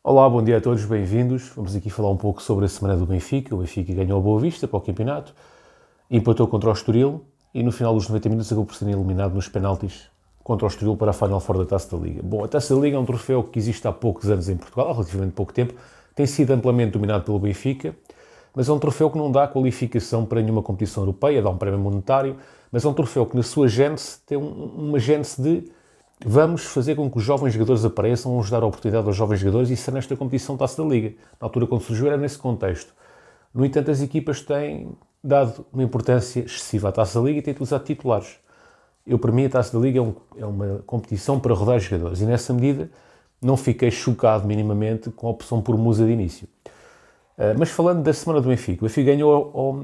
Olá, bom dia a todos, bem-vindos. Vamos aqui falar um pouco sobre a semana do Benfica. O Benfica ganhou a Boa Vista para o campeonato, empatou contra o Estoril e no final dos 90 minutos acabou por ser eliminado nos penaltis contra o Estoril para a Final Four da Taça da Liga. Bom, a Taça da Liga é um troféu que existe há poucos anos em Portugal, há relativamente pouco tempo, tem sido amplamente dominado pelo Benfica, mas é um troféu que não dá qualificação para nenhuma competição europeia, dá um prémio monetário, mas é um troféu que na sua gênese tem uma gênese de vamos fazer com que os jovens jogadores apareçam, vamos dar a oportunidade aos jovens jogadores e isso é nesta competição Taça da Liga. Na altura, quando surgiu, era nesse contexto. No entanto, as equipas têm dado uma importância excessiva à Taça da Liga e têm utilizado titulares. Para mim, a Taça da Liga é uma competição para rodar jogadores e, nessa medida, não fiquei chocado minimamente com a opção por Musa de início. Mas falando da semana do Benfica, o Benfica ganhou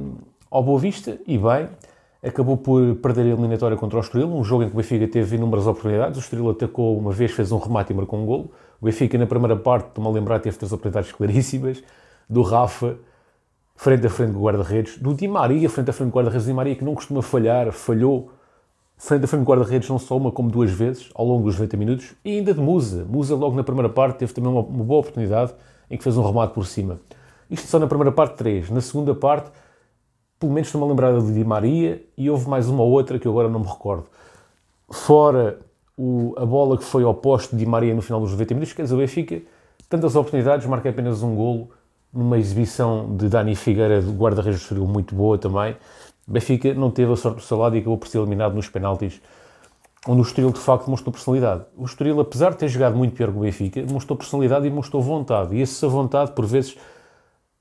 ao Boa Vista e bem, acabou por perder a eliminatória contra o Estoril, um jogo em que o Benfica teve inúmeras oportunidades. O Estoril atacou uma vez, fez um remate e marcou um golo. O Benfica, na primeira parte, estou-me a lembrar, teve 3 oportunidades claríssimas. Do Rafa, frente a frente com o guarda-redes. Do Di Maria, frente a frente com o guarda-redes. Di Maria, que não costuma falhar, falhou frente a frente com o guarda-redes não só uma como duas vezes, ao longo dos 90 minutos. E ainda de Musa. Musa, logo na primeira parte, teve também uma boa oportunidade em que fez um remate por cima. Isto só na primeira parte, 3. Na segunda parte, pelo menos estou-me a lembrar de Di Maria e houve mais uma ou outra que eu agora não me recordo. Fora a bola que foi ao poste de Di Maria no final dos 90 minutos, quer dizer, o Benfica, tantas oportunidades, marca apenas um golo, numa exibição de Dani Figueira, do guarda-redes do Estoril, muito boa também. O Benfica não teve a sorte do seu lado e acabou por ser eliminado nos penaltis, onde o Estoril de facto mostrou personalidade. O Estoril, apesar de ter jogado muito pior que o Benfica, mostrou personalidade e mostrou vontade. E essa vontade, por vezes,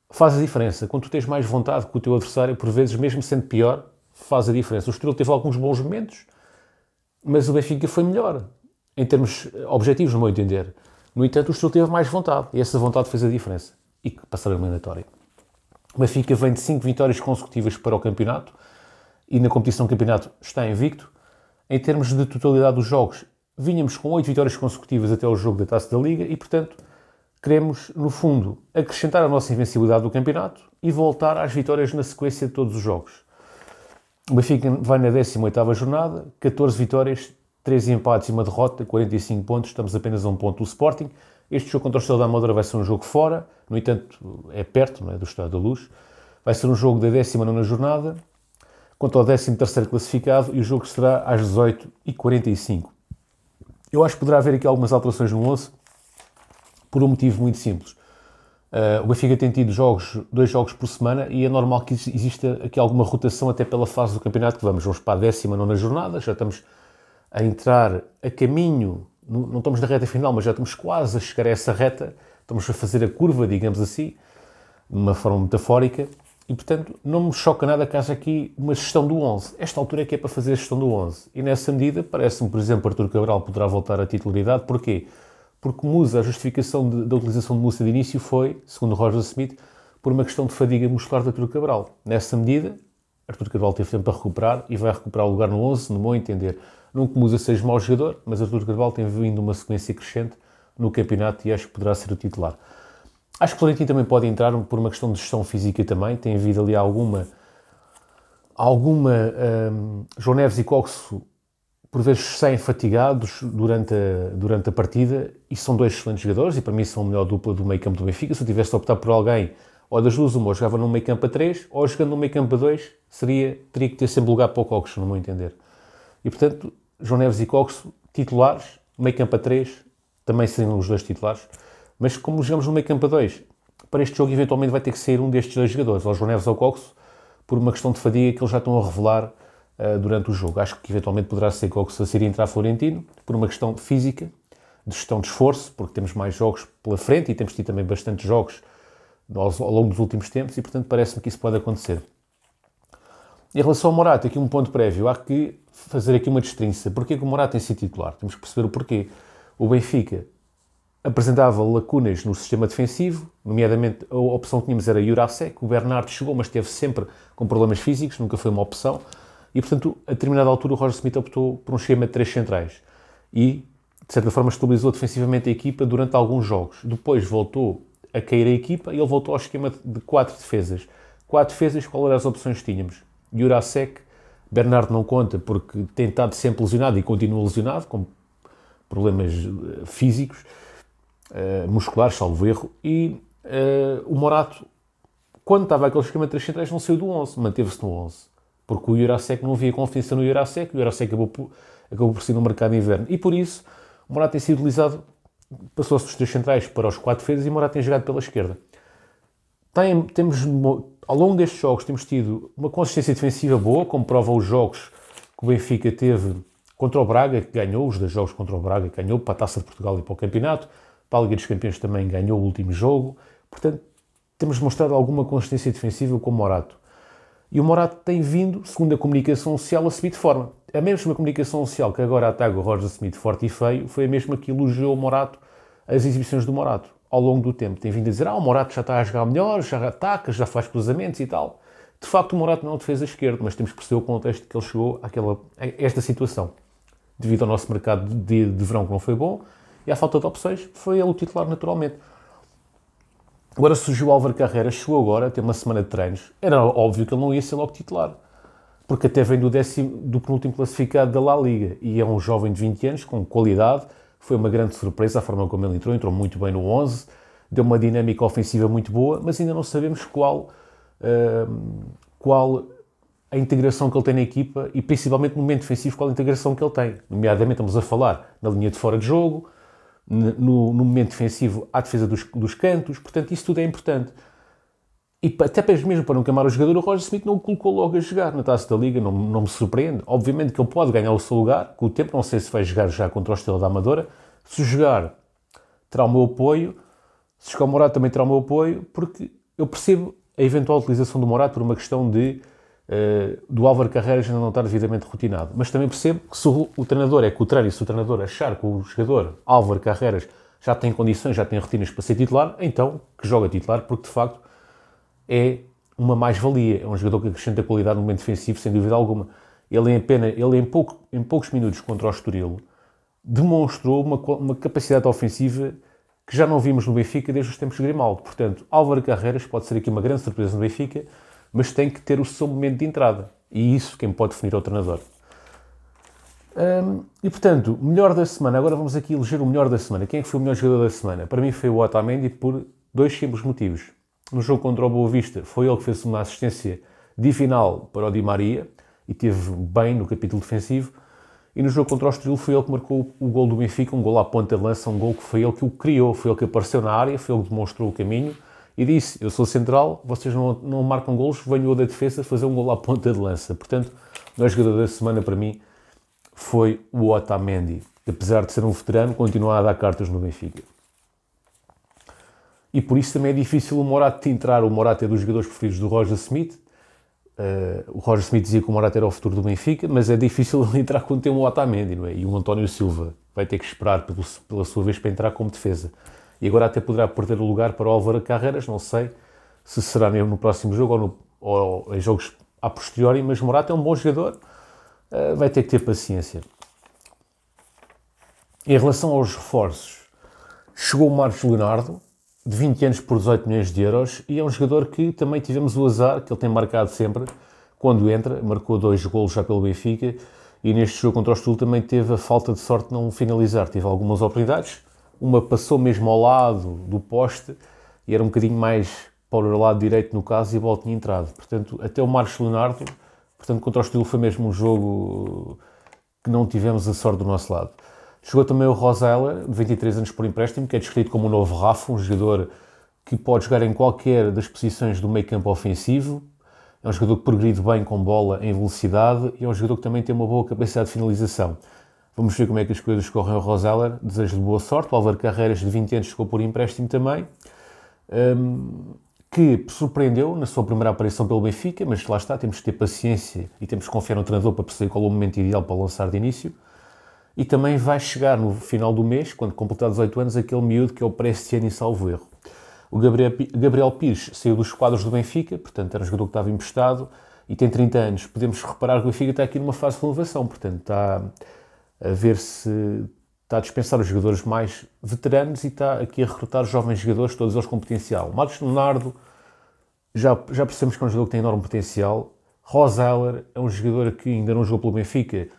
faz a diferença. Quando tu tens mais vontade que o teu adversário, por vezes, mesmo sendo pior, faz a diferença. O Estoril teve alguns bons momentos, mas o Benfica foi melhor, em termos objetivos, no meu entender. No entanto, o Estoril teve mais vontade, e essa vontade fez a diferença. E que passaram a eliminatória. O Benfica vem de 5 vitórias consecutivas para o campeonato, e na competição do campeonato está invicto. Em termos de totalidade dos jogos, vínhamos com 8 vitórias consecutivas até ao jogo da Taça da Liga, e, portanto, queremos, no fundo, acrescentar a nossa invencibilidade do campeonato e voltar às vitórias na sequência de todos os jogos. O Benfica vai na 18ª jornada, 14 vitórias, 13 empates e uma derrota, 45 pontos, estamos apenas a um ponto do Sporting. Este jogo contra o Estrela da Amadora vai ser um jogo fora, no entanto, é perto, não é, do Estádio da Luz. Vai ser um jogo da 19ª jornada, contra o 13º classificado, e o jogo será às 18h45. Eu acho que poderá haver aqui algumas alterações no 11, por um motivo muito simples. O Benfica tem tido 2 jogos por semana e é normal que exista aqui alguma rotação até pela fase do campeonato que vamos. Vamos para a 19ª jornada, já estamos a entrar a caminho, não estamos na reta final, mas já estamos quase a chegar a essa reta, estamos a fazer a curva, digamos assim, de uma forma metafórica, e portanto não me choca nada que haja aqui uma gestão do 11. Esta altura é que é para fazer a gestão do 11. E nessa medida, parece-me, por exemplo, Artur Cabral poderá voltar à titularidade. Porquê? Porque Musa, a justificação da utilização de Musa de início foi, segundo Roger Smith, por uma questão de fadiga muscular de Artur Cabral. Nessa medida, Artur Cabral teve tempo para recuperar e vai recuperar o lugar no 11, no meu entender. Não que Musa seja mau jogador, mas Artur Cabral tem vindo uma sequência crescente no campeonato e acho que poderá ser o titular. Acho que o Florentino também pode entrar por uma questão de gestão física também. Tem havido ali alguma João Neves e Coxo por vezes saem fatigados durante a partida e são 2 excelentes jogadores e para mim são a melhor dupla do meio campo do Benfica. Se eu tivesse de optar por alguém, ou das duas uma, ou jogava num meio campo a 3, ou jogando num meio campo a 2, teria que ter sempre lugar para o Coxo, no meu entender. E portanto, João Neves e Coxo, titulares, meio campo a 3, também seriam os 2 titulares, mas como jogamos no meio campo a 2, para este jogo eventualmente vai ter que sair um destes 2 jogadores, ou João Neves ou Coxo, por uma questão de fadiga que eles já estão a revelar durante o jogo. Acho que eventualmente poderá ser Coxo a sair e entrar Florentino, por uma questão física, de gestão de esforço, porque temos mais jogos pela frente e temos tido também bastantes jogos ao longo dos últimos tempos e, portanto, parece-me que isso pode acontecer. Em relação ao Morata, aqui um ponto prévio, há que fazer aqui uma destrinça. Porquê que o Morata tem sido titular? Temos que perceber o porquê. O Benfica apresentava lacunas no sistema defensivo, nomeadamente a opção que tínhamos era Jurasek, o Bernardo chegou, mas esteve sempre com problemas físicos, nunca foi uma opção. E, portanto, a determinada altura, o Roger Smith optou por um esquema de 3 centrais. E, de certa forma, estabilizou defensivamente a equipa durante alguns jogos. Depois voltou a cair a equipa e ele voltou ao esquema de 4 defesas. 4 defesas, qual eram as opções que tínhamos? Jurasek, Bernardo não conta porque tem estado sempre lesionado e continua lesionado, com problemas físicos. musculares, salvo erro, e o Morato, quando estava aquele esquema de 3 centrais, não saiu do 11, manteve-se no 11, porque o Jurasek não havia confiança no Jurasek, o Jurasek acabou por ser no mercado de inverno, e por isso o Morato tem sido utilizado, passou-se dos 3 centrais para os 4 defesas e o Morato tem jogado pela esquerda. Ao longo destes jogos temos tido uma consistência defensiva boa, como prova os jogos que o Benfica teve contra o Braga, que ganhou, os 2 jogos contra o Braga, que ganhou para a Taça de Portugal e para o Campeonato, para a Liga dos Campeões também ganhou o último jogo, portanto temos demonstrado alguma consistência defensiva com o Morato. E o Morato tem vindo, segundo a comunicação social, a subir de forma. A mesma comunicação social que agora ataca o Roger Smith forte e feio, foi a mesma que elogiou o Morato, as exibições do Morato, ao longo do tempo. Tem vindo a dizer, o Morato já está a jogar melhor, já ataca, já faz cruzamentos e tal. De facto, o Morato não é um defesa esquerdo, mas temos que perceber o contexto que ele chegou a esta situação. Devido ao nosso mercado de verão que não foi bom, e à falta de opções, foi ele o titular naturalmente. Agora surgiu o Álvaro Carreras, chegou agora, tem uma semana de treinos. Era óbvio que ele não ia ser logo titular, porque até vem do penúltimo classificado da La Liga, e é um jovem de 20 anos, com qualidade. Foi uma grande surpresa a forma como ele entrou muito bem no 11, deu uma dinâmica ofensiva muito boa, mas ainda não sabemos qual a integração que ele tem na equipa e principalmente no momento defensivo qual a integração que ele tem. Nomeadamente estamos a falar na linha de fora de jogo, no momento defensivo à defesa dos cantos, portanto isso tudo é importante. E até mesmo para não queimar o jogador, o Roger Smith não o colocou logo a jogar na Taça da Liga, não me surpreende. Obviamente que ele pode ganhar o seu lugar, com o tempo, não sei se vai jogar já contra o Estrela da Amadora. Se jogar, terá o meu apoio. Se jogar o Morato, também terá o meu apoio, porque eu percebo a eventual utilização do Morato por uma questão do Álvaro Carreras ainda não estar devidamente rotinado. Mas também percebo que se o treinador é que o treino, e se o treinador achar que o jogador Álvaro Carreras já tem condições, já tem rotinas para ser titular, então que joga titular, porque de facto é uma mais-valia, é um jogador que acrescenta qualidade no momento defensivo, sem dúvida alguma. Ele em poucos minutos contra o Estoril demonstrou uma capacidade ofensiva que já não vimos no Benfica desde os tempos de Grimaldo. Portanto, Álvaro Carreras pode ser aqui uma grande surpresa no Benfica, mas tem que ter o seu momento de entrada. E isso quem pode definir é o treinador. E portanto, melhor da semana. Agora vamos aqui eleger o melhor da semana. Quem é que foi o melhor jogador da semana? Para mim foi o Otamendi por 2 simples motivos. No jogo contra o Boa Vista, foi ele que fez uma assistência divinal para o Di Maria e teve bem no capítulo defensivo. E no jogo contra o Estoril foi ele que marcou o gol do Benfica, um gol à ponta de lança, um gol que foi ele que o criou, foi ele que apareceu na área, foi ele que demonstrou o caminho e disse, eu sou central, vocês não marcam golos, venho eu da defesa fazer um gol à ponta de lança. Portanto, o melhor jogador da semana para mim foi o Otamendi. Apesar de ser um veterano, continua a dar cartas no Benfica. E por isso também é difícil o Morato entrar. O Morato é dos jogadores preferidos do Roger Smith. O Roger Smith dizia que o Morato era o futuro do Benfica, mas é difícil ele entrar quando tem um Otamendi, não é? E o António Silva vai ter que esperar pela sua vez para entrar como defesa. E agora até poderá perder o lugar para o Álvaro Carreras, não sei se será mesmo no próximo jogo ou em jogos a posteriori, mas o Morato é um bom jogador, vai ter que ter paciência. Em relação aos reforços, chegou o Marcos Leonardo, de 20 anos por 18 milhões de euros, e é um jogador que também tivemos o azar, que ele tem marcado sempre, quando entra, marcou 2 golos já pelo Benfica, e neste jogo contra o Estoril também teve a falta de sorte de não finalizar, teve algumas oportunidades, uma passou mesmo ao lado do poste, e era um bocadinho mais para o lado direito no caso, e a bola tinha entrado. Portanto, até o Marcos Leonardo, contra o Estoril foi mesmo um jogo que não tivemos a sorte do nosso lado. Chegou também o Roseller, de 23 anos por empréstimo, que é descrito como o novo Rafa, um jogador que pode jogar em qualquer das posições do meio campo ofensivo. É um jogador que progride bem com bola em velocidade e é um jogador que também tem uma boa capacidade de finalização. Vamos ver como é que as coisas correm ao Roseller. Desejo-lhe boa sorte. O Álvaro Carreras, de 20 anos, chegou por empréstimo também, que surpreendeu na sua primeira aparição pelo Benfica, mas lá está, temos que ter paciência e temos que confiar no treinador para perceber qual é o momento ideal para lançar de início. E também vai chegar no final do mês, quando completar 18 anos, aquele miúdo que é o Prestiani, salvo erro. O Gabriel Pires saiu dos quadros do Benfica, portanto era um jogador que estava emprestado e tem 30 anos. Podemos reparar que o Benfica está aqui numa fase de renovação, portanto está a ver se está a dispensar os jogadores mais veteranos e está aqui a recrutar jovens jogadores, todos eles com potencial. Marcos Leonardo, já percebemos que é um jogador que tem enorme potencial. Roseller é um jogador que ainda não jogou pelo Benfica,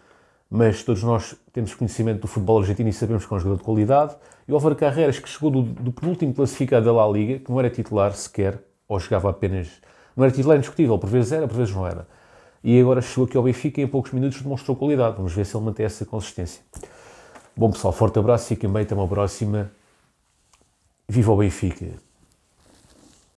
mas todos nós temos conhecimento do futebol argentino e sabemos que é um jogador de qualidade. E o Álvaro Carreras, que chegou do penúltimo classificado da La Liga, que não era titular sequer, ou jogava apenas... Não era titular indiscutível, por vezes era, por vezes não era. E agora chegou aqui ao Benfica e em poucos minutos demonstrou qualidade. Vamos ver se ele mantém essa consistência. Bom pessoal, forte abraço, fiquem bem, até uma próxima. Viva o Benfica!